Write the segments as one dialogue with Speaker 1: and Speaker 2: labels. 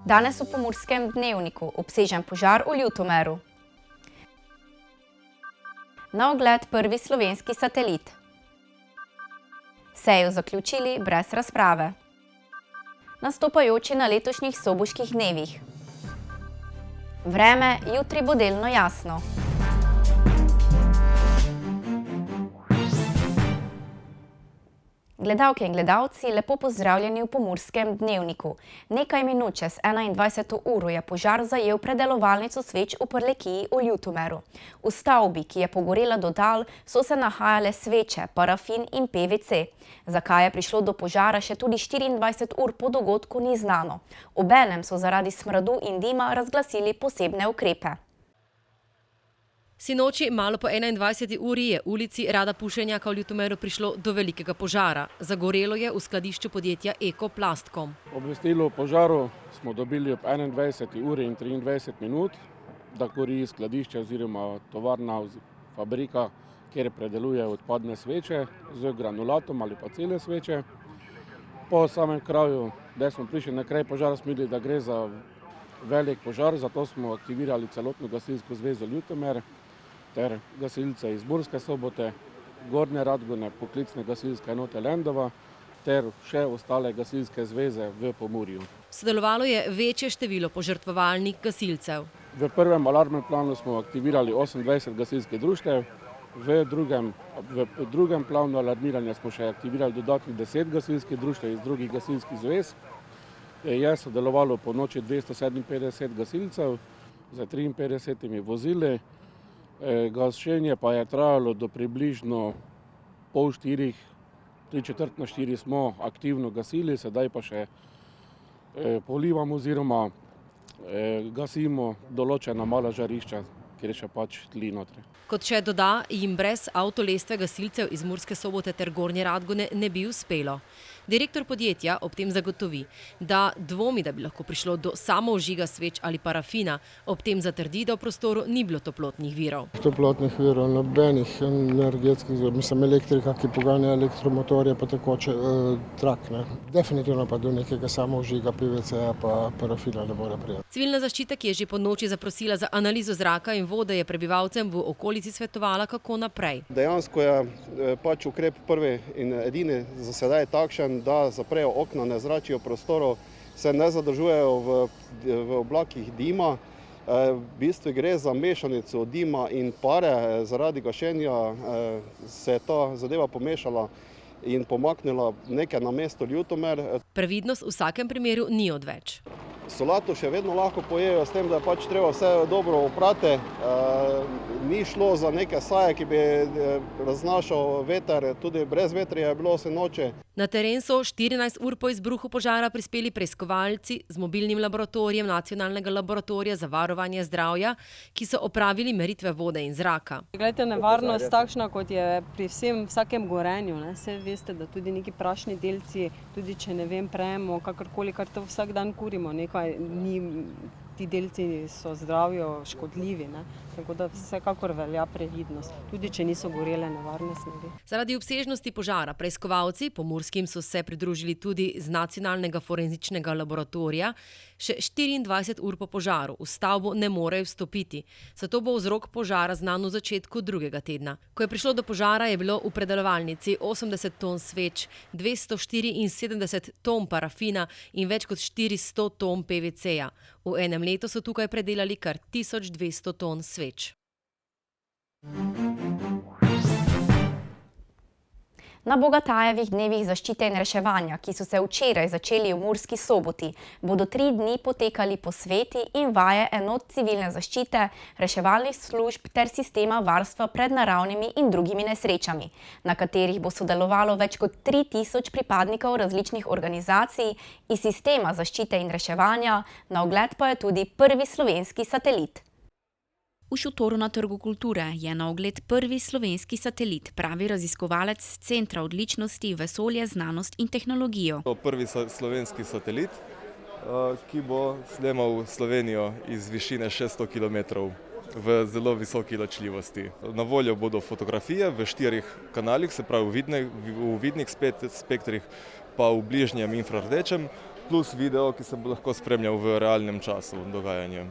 Speaker 1: Danes v Pomurskem dnevniku obsežen požar v Ljutomeru. Na ogled prvi slovenski satelit. Sejo zaključili brez razprave. Nastopajoči na letošnjih soboških dnevih. Vreme jutri bo delno jasno. Gledalke in gledalci, lepo pozdravljeni v Pomurskem dnevniku. Nekaj minut čez 21. uro je požar zajel predelovalnico sveč v Prlekiji v Ljutomeru. V stavbi, ki je pogorela do tal, so se nahajale sveče, parafin in PVC. Zakaj je prišlo do požara še tudi 24 ur po dogodku, ni znano. Obenem so zaradi smradu in dima razglasili posebne ukrepe.
Speaker 2: Sinoči, malo po 21. uri, je ulici Rada Pušenjaka v Ljutomeru prišlo do velikega požara. Zagorelo je v skladišču podjetja Eko Plastkom.
Speaker 3: Obvestilo o požaru smo dobili ob 21. uri in 23 minut, da gori skladišče oziroma tovarna, fabrika, kjer predeluje odpadne sveče z granulatom ali pa cele sveče. Po samem kraju, da smo prišli na kraj požara, smo videli, da gre za velik požar, zato smo aktivirali celotno gasilsko zvezo Ljutomer ter gasilce iz Murske Sobote, Gornje Radgone, poklicne gasilske enote Lendava ter še ostale gasilske zveze v Pomurju.
Speaker 2: Sodelovalo je večje število požrtvovalnih gasilcev.
Speaker 3: V prvem alarmnem planu smo aktivirali 28 gasilskih društev, v drugem planu alarmiranja smo še aktivirali dodatnih 10 gasilskih društev iz drugih gasilskih zvez. Je sodelovalo po noči 257 gasilcev z 53 vozili. Gašenje pa je trajalo do približno pol štirih, 3/4 smo aktivno gasili, sedaj pa še polivamo oziroma gasimo določena mala žarišča, kjer še pač tli notri.
Speaker 2: Kot še doda, jim brez avtolestve gasilcev iz Murske Sobote ter Gornje Radgone ne bi uspelo. Direktor podjetja ob tem zagotovi, da dvomi, da bi lahko prišlo do samoožiga sveč ali parafina, ob tem zatrdi, da v prostoru ni bilo toplotnih virov.
Speaker 4: Toplotnih virov, nobenih energetskih, mislim elektrika, ki poganja elektromotorje, pa tekoče trak. Definitivno pa do nekega samoožiga PVC-ja pa parafina ne more prijeti.
Speaker 2: Civilna zaščita, ki je že ponoči zaprosila za analizo zraka in vode, je prebivalcem v okolici svetovala, kako naprej.
Speaker 5: Dejansko je pač ukrep prvi in edini za sedaj takšen, da zaprejo okna, ne zračijo prostorov, se ne zadržujejo v oblakih dima. V bistvu gre za mešanico dima in pare. Zaradi gašenja se je ta zadeva pomešala in pomaknila nekaj na mesto Ljutomer.
Speaker 2: Previdnost v vsakem primeru ni odveč.
Speaker 5: Solato še vedno lahko pojejo, s tem, da je pač treba vse dobro oprati. Ni šlo za neke saje, ki bi raznašal veter, tudi brez vetrja je bilo vse noče.
Speaker 2: Na teren so 14 ur po izbruhu požara prispeli preiskovalci z mobilnim laboratorijem Nacionalnega laboratorija za varovanje zdravja, ki so opravili meritve vode in zraka.
Speaker 6: Glejte, nevarnost takšna, kot je pri vsakem gorenju. Saj veste, da tudi neki prašni delci, tudi če prejemo kakorkoli, kar to vsak dan kurimo, ti delci so zdravju škodljivi, tako da vsekakor velja previdnost, tudi če niso gorele nevarne snovi.
Speaker 2: Zaradi obsežnosti požara preiskovalci Pomurskim so se pridružili tudi z Nacionalnega forenzičnega laboratorija. Še 24 ur po požaru v stavbo ne morejo vstopiti, zato bo vzrok požara znan v začetku drugega tedna. Ko je prišlo do požara, je bilo v predelovalnici 80 ton sveč, 274 ton parafina in več kot 400 ton PVC-ja. V enem letu so tukaj predelali kar 1200 ton sveč.
Speaker 1: Na Bogatajevih dnevih zaščite in reševanja, ki so se včeraj začeli v Murski Soboti, bodo 3 dni potekali posveti in vaje enot civilne zaščite, reševalnih služb ter sistema varstva pred naravnimi in drugimi nesrečami, na katerih bo sodelovalo več kot 3000 pripadnikov različnih organizacij iz sistema zaščite in reševanja, na ogled pa je tudi prvi slovenski satelit.
Speaker 7: V šotoru na Trgu kulture je na ogled prvi slovenski satelit, pravi raziskovalec Centra odličnosti vesolje, znanost in tehnologijo.
Speaker 8: Prvi slovenski satelit, ki bo snemal Slovenijo iz višine 600 km v zelo visoki ločljivosti. Na voljo bodo fotografije v 4 kanalih, se pravi v vidnih spektrih, pa v bližnjem infrardečem, plus video, ki se bo lahko spremljal v realnem času dogajanje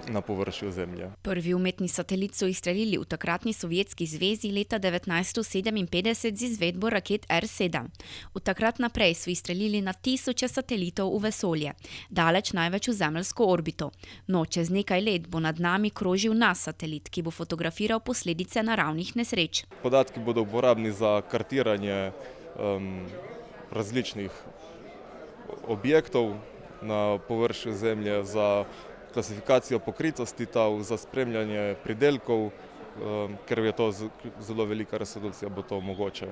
Speaker 8: na površju Zemlje.
Speaker 7: Prvi umetni satelit so izstrelili v takratni Sovjetski zvezi leta 1957 z izvedbo raket R-7. Od takrat naprej so izstrelili na tisoče satelitov v vesolje, daleč največ v zemeljsko orbito. No, čez nekaj let bo nad nami krožil nas satelit, ki bo fotografiral posledice naravnih nesreč.
Speaker 8: Podatki bodo uporabni za kartiranje različnih objektov na površju Zemlje, za klasifikacijo pokritosti tal, za spremljanje pridelkov, ker je to zelo velika resolucija, bo to mogoče.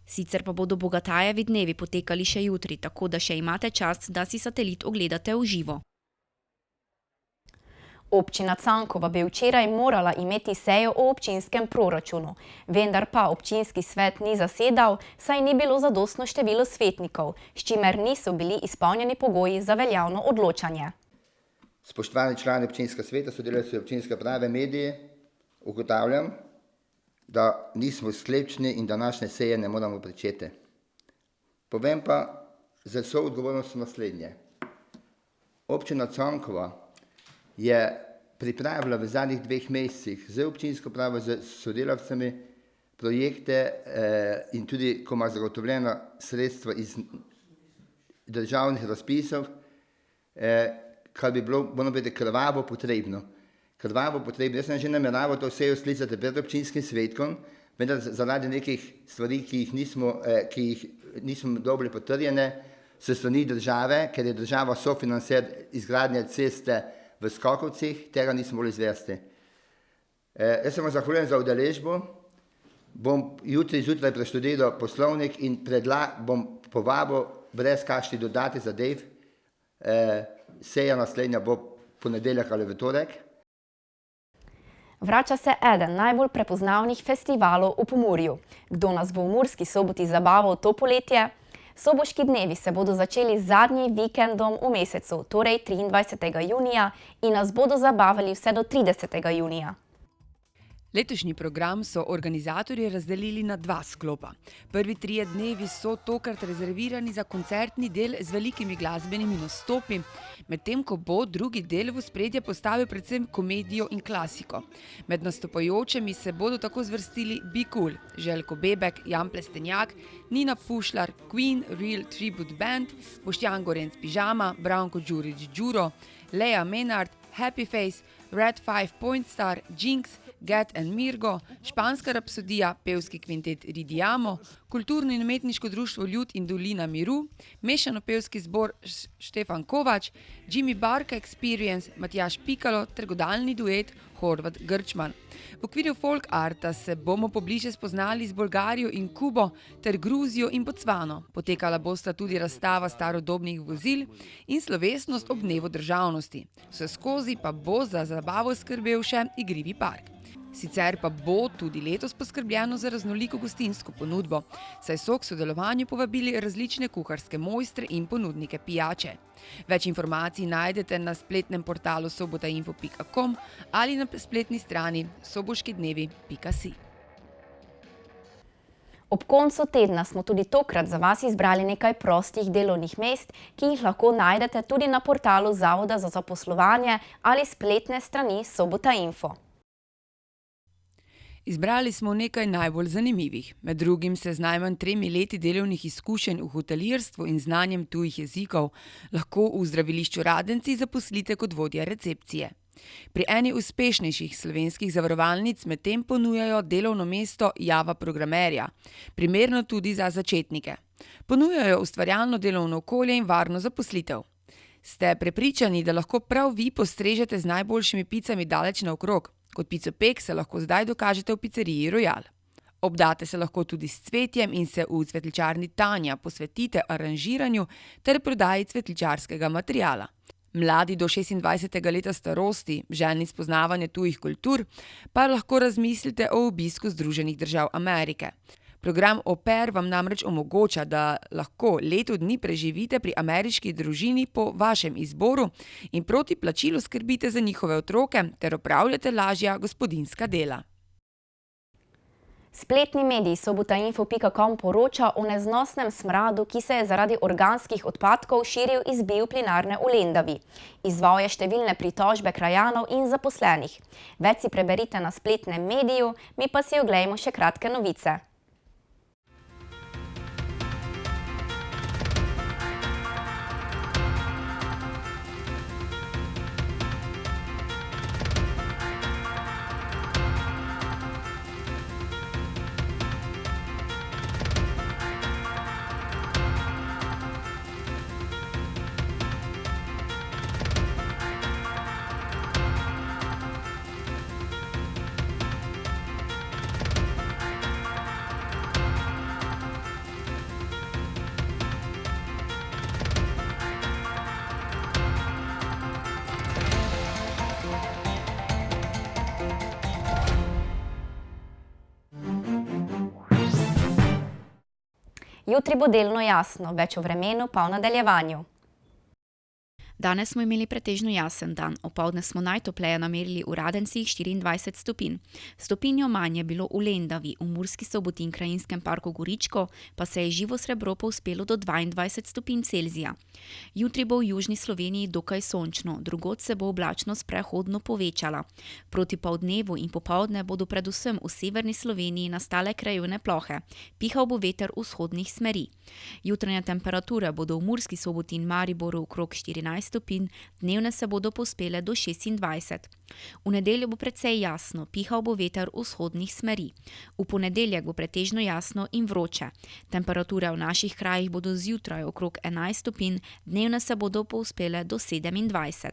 Speaker 7: Sicer pa bodo Bogatajevi dnevi potekali še jutri, tako da še imate čas, da si satelit ogledate v živo.
Speaker 1: Občina Cankova bi včeraj morala imeti sejo o občinskem proračunu, vendar pa občinski svet ni zasedal, saj ni bilo zadostno število svetnikov, s čimer niso bili izpolnjeni pogoji za veljavno odločanje.
Speaker 9: Spoštovani člani občinskega sveta, sodelavci občinske uprave, mediji, ugotavljam, da nismo sklepčni in današnje seje ne moramo pričeti. Povem pa za vso odgovornost naslednje. Občina Cankova je pripravila v zadnjih 2 mesecih z občinsko upravo, z sodelavcami projekte in tudi, ko ima zagotovljena sredstva iz državnih razpisov, kar bi bilo, moram biti, krvavo potrebno. Krvavo potrebno. Jaz sem že nameraval to sejo sklicati pred občinskim svetkom, vendar zaradi nekih stvari, ki jih nismo dobili potrjene s strani države, ker je država sofinancer izgradnje ceste v Skokovcih, tega nismo mogli izvesti. Jaz se vam zahvaljujem za udeležbo, bom jutri zjutraj preštudiral poslovnik in bom povabil brez kakšnih dodatnih zadev. Seja naslednja bo ponedeljek ali v torek.
Speaker 1: Vrača se eden najbolj prepoznavnih festivalov v Pomurju. Kdo nas bo v Murski Soboti zabaval to poletje? Soboški dnevi se bodo začeli z zadnjim vikendom v mesecu, torej 23. junija, in nas bodo zabavali vse do 30. junija.
Speaker 10: Letošnji program so organizatorji razdelili na 2 sklopa. Prvi 3 dnevi so tokrat rezervirani za koncertni del z velikimi glasbenimi nastopi, medtem ko bo drugi del v ospredje postavil predvsem komedijo in klasiko. Med nastopajočimi se bodo tako zvrstili Be Cool, Željko Bebek, Jan Plestenjak, Nina Pušlar, Queen, Real Tribute Band, Boštjan Gorenc Pižama, Branko Đurić Đuro, Lea Menard, Happy Face, Red 5 Point Star, Jinx, Get and Mirgo, Španska rapsodija, pevski kvintet Ridiamo, kulturno in umetniško društvo Ljud in Dolina miru, mešano pevski zbor Štefan Kovač, Jimmy Barka Experience, Matjaž Pikalo ter godalni duet Horvat Grčman. V okviru folk arta se bomo pobliže spoznali z Bolgarijo in Kubo ter Gruzijo in Bocvano. Potekala bosta tudi razstava starodobnih vozil in slovesnost ob dnevu državnosti. Vseskozi pa bo za zabavo skrbel še igrivi park. Sicer pa bo tudi letos poskrbljeno za raznoliko gostinsko ponudbo, saj so k sodelovanju povabili različne kuharske mojstre in ponudnike pijače. Več informacij najdete na spletnem portalu sobotainfo.com ali na spletni strani soboškidnevi.si.
Speaker 1: Ob koncu tedna smo tudi tokrat za vas izbrali nekaj prostih delovnih mest, ki jih lahko najdete tudi na portalu Zavoda za zaposlovanje ali spletne strani Sobota Info.
Speaker 10: Izbrali smo nekaj najbolj zanimivih. Med drugim se z najmanj 3 leti delovnih izkušenj v hotelirstvu in znanjem tujih jezikov lahko v zdravilišču Radenci zaposlite kot vodja recepcije. Pri eni uspešnejših slovenskih zavarovalnic medtem ponujajo delovno mesto Java programerja, primerno tudi za začetnike. Ponujajo ustvarjalno delovno okolje in varno zaposlitev. Ste prepričani, da lahko prav vi postrežete z najboljšimi picami daleč naokrog? Kot picopek se lahko zdaj dokažete v pizzeriji Royal. Obdate se lahko tudi s cvetjem in se v cvetličarni Tanja posvetite aranžiranju ter prodaji cvetličarskega materiala. Mladi do 26. leta starosti, željni spoznavanja tujih kultur, pa lahko razmislite o obisku Združenih držav Amerike. Program Au Pair vam namreč omogoča, da lahko leto dni preživite pri ameriški družini po vašem izboru in proti plačilu skrbite za njihove otroke ter opravljate lažja gospodinjska dela.
Speaker 1: Spletni medij sobota.info.com poroča o neznosnem smradu, ki se je zaradi organskih odpadkov širil iz bioplinarne v Lendavi. Izzval je številne pritožbe krajanov in zaposlenih. Več si preberite na spletnem mediju, mi pa si oglejmo še kratke novice. Jutri bo delno jasno, več o vremenu pa v nadaljevanju.
Speaker 7: Danes smo imeli pretežno jasen dan, opoldne smo najtopleje namerili v Radencih 24 stopinj. Stopinjo manj je bilo v Lendavi, v Murski Soboti in Krajinskem parku Goričko, pa se je živo srebro povzpelo do 22 stopinj Celzija. Jutri bo v južni Sloveniji dokaj sončno, drugod se bo oblačnost prehodno povečala. Proti poldnevu in popoldne bodo predvsem v severni Sloveniji nastale krajevne plohe. Pihal bo veter vzhodnih smeri. Jutranje temperature bodo v Murski Soboti in Mariboru okrog 14 stopinj, dnevne se bodo povzpele do 26. V nedeljo bo precej jasno, pihal bo veter vzhodnih smeri. V ponedeljek bo pretežno jasno in vroče. Temperature v naših krajih bodo zjutraj okrog 11 stopinj, dnevne se bodo povzpele do 27.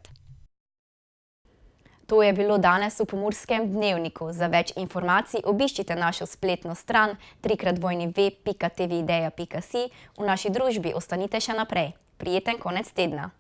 Speaker 1: To je bilo danes v Pomurskem dnevniku. Za več informacij obiščite našo spletno stran www.tvideja.si. V naši družbi ostanite še naprej. Prijeten konec tedna.